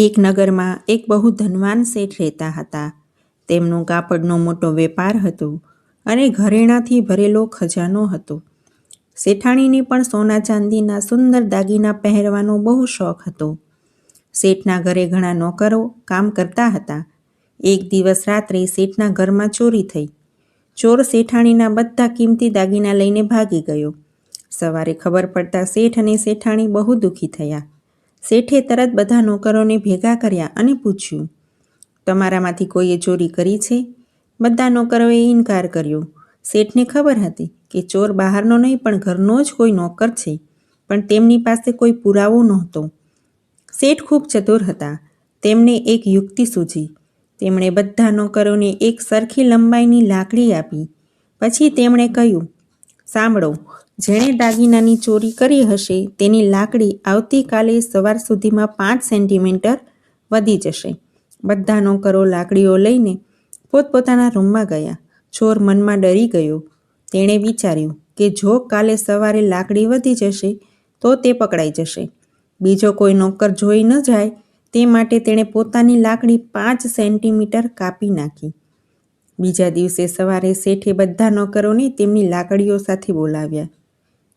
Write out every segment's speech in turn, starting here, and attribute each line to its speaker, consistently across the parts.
Speaker 1: એક નગરમાં એક બહુ ધનવાન શેઠ રહેતા હતા. તેમનો કાપડનો મોટો વેપાર હતો અને ઘરેણાંથી ભરેલો ખજાનો હતો. શેઠાણીને પણ સોના ચાંદીના સુંદર દાગીના પહેરવાનો બહુ શોખ હતો. શેઠના ઘરે ઘણા નોકરો કામ કરતા હતા. એક દિવસ રાત્રે શેઠના ઘરમાં ચોરી થઈ. ચોર શેઠાણીના બધા કિંમતી દાગીના લઈને ભાગી ગયો. સવારે ખબર પડતા શેઠ અને શેઠાણી બહુ દુઃખી થયા. શેઠે તરત બધા નોકરોને ભેગા કર્યા અને પૂછ્યું, તમારામાંથી કોઈએ ચોરી કરી છે? બધા નોકરોએ ઇનકાર કર્યો. શેઠને ખબર હતી કે ચોર બહારનો નહીં પણ ઘરનો જ કોઈ નોકર છે, પણ તેમની પાસે કોઈ પુરાવો નહોતો. શેઠ ખૂબ ચતુર હતા. તેમને એક યુક્તિ સૂઝી. તેમણે બધા નોકરોને એક સરખી લંબાઈની લાકડી આપી. પછી તેમણે કહ્યું, સાંભળો, જેણે દાગીનાની ચોરી કરી હશે તેની લાકડી આવતીકાલે સવાર સુધીમાં 5 સેન્ટીમીટર વધી જશે. બધા નોકરો લાકડીઓ લઈને પોતપોતાના રૂમમાં ગયા. ચોર મનમાં ડરી ગયો. તેણે વિચાર્યું કે જો કાલે સવારે લાકડી વધી જશે તો તે પકડાઈ જશે. બીજો કોઈ નોકર જોઈ ન જાય તે માટે તેણે પોતાની લાકડી 5 સેન્ટીમીટર કાપી નાખી. બીજા દિવસે સવારે શેઠે બધા નોકરોને તેમની લાકડીઓ સાથે બોલાવ્યા.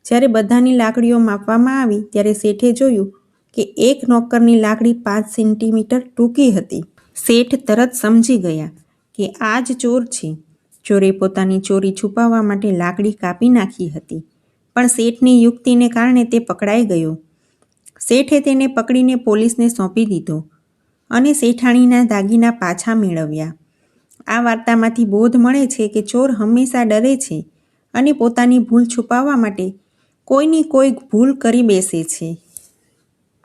Speaker 1: જ્યારે બધાની લાકડીઓ માપવામાં આવી ત્યારે શેઠે જોયું કે એક નોકરની લાકડી 5 સેન્ટીમીટર ટૂંકી હતી. શેઠ તરત સમજી ગયા કે આ જ ચોર છે. ચોરે પોતાની ચોરી છુપાવવા માટે લાકડી કાપી નાખી હતી, પણ શેઠની યુક્તિને કારણે તે પકડાઈ ગયો. શેઠે તેને પકડીને પોલીસને સોંપી દીધો અને શેઠાણીના દાગીના પાછા મેળવ્યા. આ વાર્તામાંથી બોધ મળે છે કે ચોર હંમેશા ડરે છે અને પોતાની ભૂલ છુપાવવા માટે કોઈની કોઈ ભૂલ કરી બેસે છે.